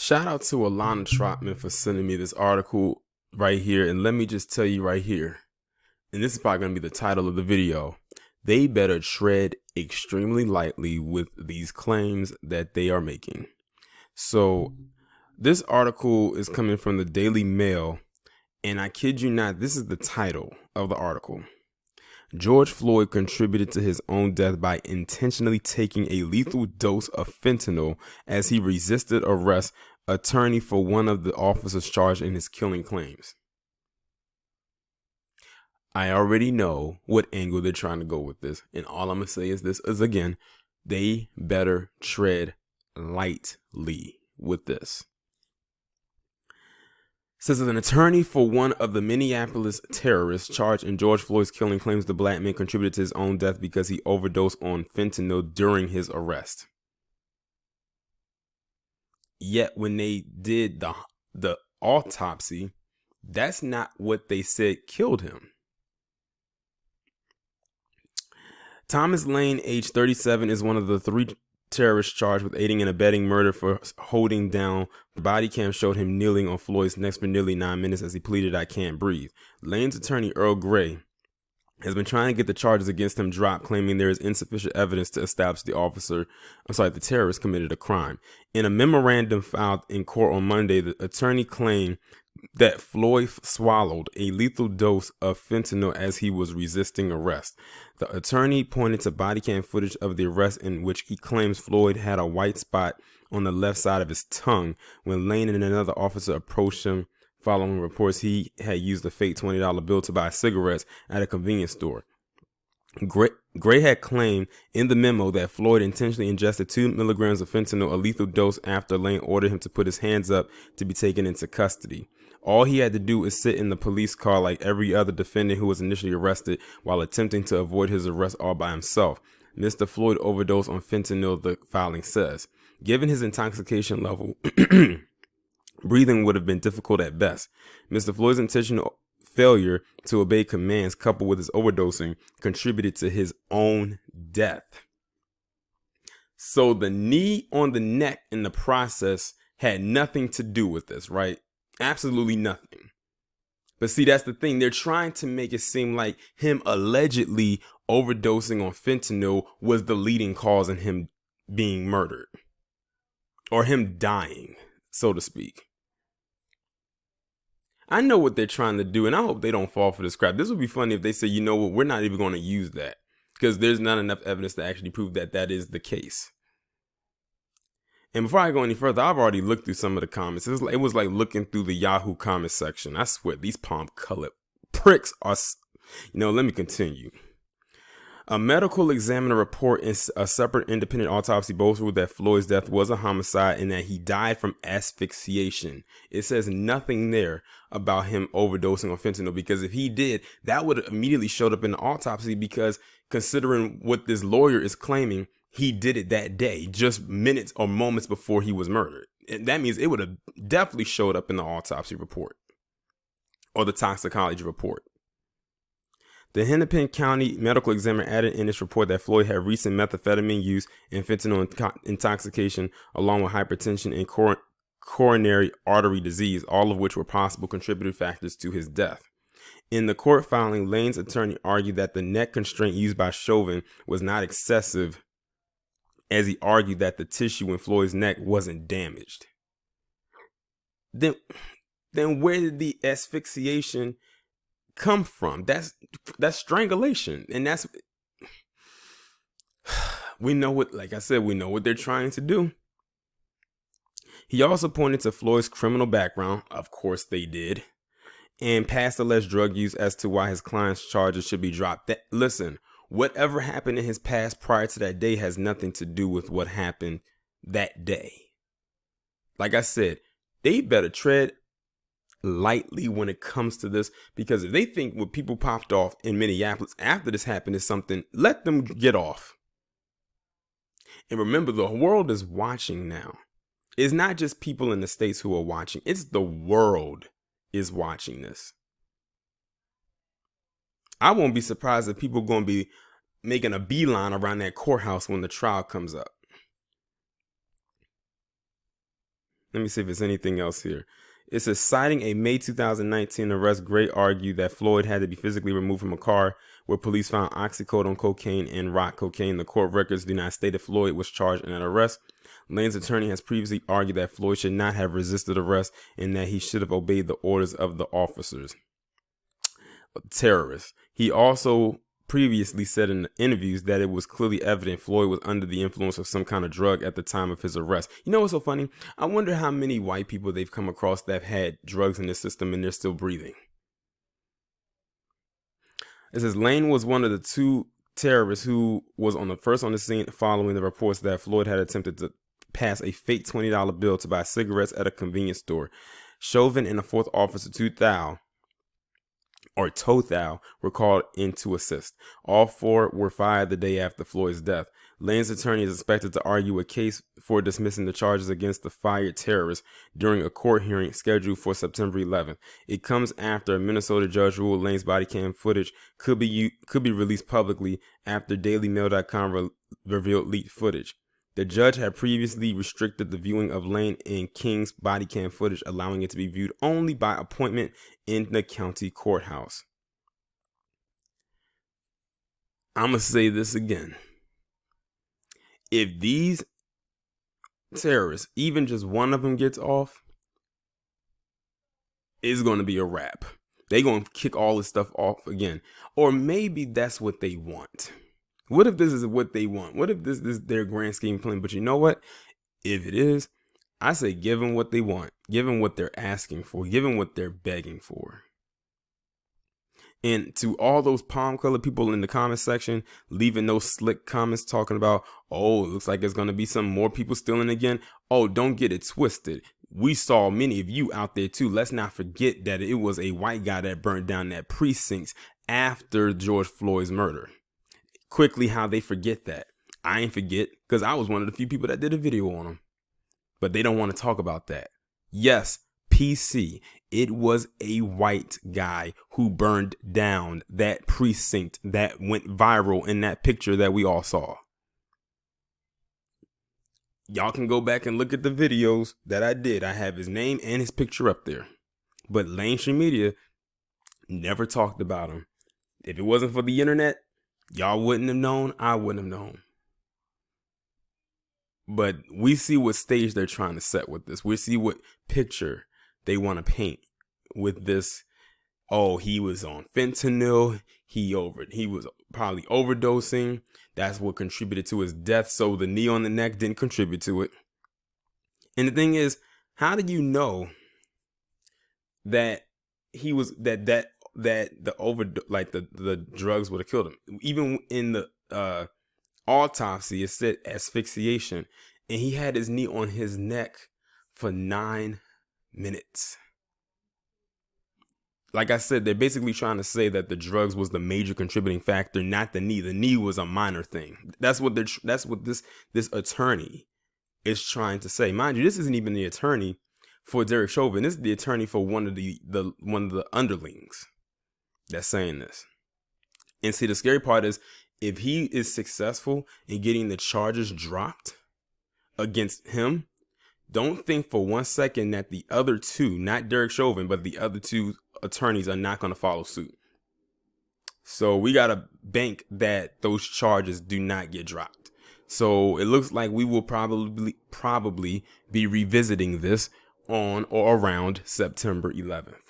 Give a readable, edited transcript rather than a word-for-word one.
Shout out to Alana Trotman for sending me this article right here. And let me just tell you right here, and this is probably going to be the title of the video, they better tread extremely lightly with these claims that they are making. So this article is coming from the Daily Mail, and I kid you not, this is the title of the article. George Floyd contributed to his own death by intentionally taking a lethal dose of fentanyl as he resisted arrest, attorney for one of the officers charged in his killing claims. I already know what angle they're trying to go with this, and all I'm going to say is this is, again, they better tread lightly with this. Says an attorney for one of the Minneapolis terrorists charged in George Floyd's killing claims the black man contributed to his own death because he overdosed on fentanyl during his arrest. Yet when they did the autopsy, that's not what they said killed him. Thomas Lane, age 37, is one of the three terrorists charged with aiding and abetting murder for holding down. The body cam showed him kneeling on Floyd's neck for nearly 9 minutes as he pleaded, "I can't breathe." Lane's attorney, Earl Gray, has been trying to get the charges against him dropped, claiming there is insufficient evidence to establish the terrorist committed a crime. In a memorandum filed in court on Monday, the attorney claimed that Floyd swallowed a lethal dose of fentanyl as he was resisting arrest. The attorney pointed to body cam footage of the arrest in which he claims Floyd had a white spot on the left side of his tongue when Lane and another officer approached him following reports he had used a fake $20 bill to buy cigarettes at a convenience store. Gray had claimed in the memo that Floyd intentionally ingested 2 milligrams of fentanyl, a lethal dose, after Lane ordered him to put his hands up to be taken into custody. All he had to do is sit in the police car like every other defendant who was initially arrested while attempting to avoid his arrest all by himself. Mr. Floyd overdosed on fentanyl, the filing says. Given his intoxication level, breathing would have been difficult at best. Mr. Floyd's intentional failure to obey commands coupled with his overdosing contributed to his own death. So the knee on the neck in the process had nothing to do with this, right? Absolutely nothing. But see, that's the thing. They're trying to make it seem like him allegedly overdosing on fentanyl was the leading cause in him being murdered, or him dying, so to speak. I know what they're trying to do, and I hope they don't fall for this crap. This would be funny if they say, you know what, we're not even going to use that because there's not enough evidence to actually prove that that is the case. And before I go any further, I've already looked through some of the comments. It was like looking through the Yahoo comment section. I swear, these palm-colored pricks are... let me continue. A medical examiner report in a separate independent autopsy both ruled that Floyd's death was a homicide and that he died from asphyxiation. It says nothing there about him overdosing on fentanyl, because if he did, that would have immediately showed up in the autopsy, because considering what this lawyer is claiming, he did it that day, just minutes or moments before he was murdered. And that means it would have definitely showed up in the autopsy report or the toxicology report. The Hennepin County medical examiner added in its report that Floyd had recent methamphetamine use and fentanyl intoxication, along with hypertension and coronary artery disease, all of which were possible contributing factors to his death. In the court filing, Lane's attorney argued that the neck constraint used by Chauvin was not excessive, as he argued that the tissue in Floyd's neck wasn't damaged. Then where did the asphyxiation come from? That's strangulation, and that's... we know what they're trying to do. He also pointed to Floyd's criminal background, of course they did, and past alleged drug use as to why his client's charges should be dropped. Listen, whatever happened in his past prior to that day has nothing to do with what happened that day. Like I said, they better tread lightly when it comes to this, because if they think what people popped off in Minneapolis after this happened is something, let them get off. And remember, the world is watching now. It's not just people in the States who are watching. It's the world is watching this. I won't be surprised if people are going to be making a beeline around that courthouse when the trial comes up. Let me see if there's anything else here. It says, citing a May 2019 arrest, Gray argued that Floyd had to be physically removed from a car where police found oxycodone, cocaine, and rock cocaine. The court records do not state if Floyd was charged in an arrest. Lane's attorney has previously argued that Floyd should not have resisted arrest and that he should have obeyed the orders of the officers. Terrorists. He also previously said in interviews that it was clearly evident Floyd was under the influence of some kind of drug at the time of his arrest. You know what's so funny? I wonder how many white people they've come across that have had drugs in their system and they're still breathing. It says Lane was one of the two terrorists who was on the scene following the reports that Floyd had attempted to pass a fake $20 bill to buy cigarettes at a convenience store. Chauvin and a fourth officer, Tothal, were called in to assist. All four were fired the day after Floyd's death. Lane's attorney is expected to argue a case for dismissing the charges against the fired terrorists during a court hearing scheduled for September 11th. It comes after a Minnesota judge ruled Lane's body cam footage could be released publicly after DailyMail.com revealed leaked footage. The judge had previously restricted the viewing of Lane and King's body cam footage, allowing it to be viewed only by appointment in the county courthouse. I'm going to say this again. If these terrorists, even just one of them gets off, it's going to be a wrap. They're going to kick all this stuff off again. Or maybe that's what they want. What if this is what they want? What if this is their grand scheme plan? But you know what? If it is, I say give them what they want. Give them what they're asking for. Give them what they're begging for. And to all those palm-colored people in the comment section, leaving those slick comments talking about, oh, it looks like there's going to be some more people stealing again. Oh, don't get it twisted. We saw many of you out there too. Let's not forget that it was a white guy that burned down that precinct after George Floyd's murder. Quickly, how they forget that. I ain't forget, because I was one of the few people that did a video on him. But they don't want to talk about that. Yes, PC. It was a white guy who burned down that precinct that went viral in that picture that we all saw. Y'all can go back and look at the videos that I did. I have his name and his picture up there. But mainstream media never talked about him. If it wasn't for the internet, y'all wouldn't have known. I wouldn't have known. But we see what stage they're trying to set with this. We see what picture they want to paint with this. Oh, he was on fentanyl. He was probably overdosing. That's what contributed to his death. So the knee on the neck didn't contribute to it. And the thing is, how do you know that he was that the drugs would have killed him? Even in the autopsy, it said asphyxiation, and he had his knee on his neck for 9 minutes. Like I said, they're basically trying to say that the drugs was the major contributing factor, not the knee. The knee was a minor thing. That's what this attorney is trying to say. Mind you, this isn't even the attorney for Derek Chauvin. This is the attorney for one of the underlings that's saying this. And see, the scary part is, if he is successful in getting the charges dropped against him, don't think for 1 second that the other two, not Derek Chauvin, but the other two attorneys are not going to follow suit. So we got to bank that those charges do not get dropped. So it looks like we will probably be revisiting this on or around September 11th.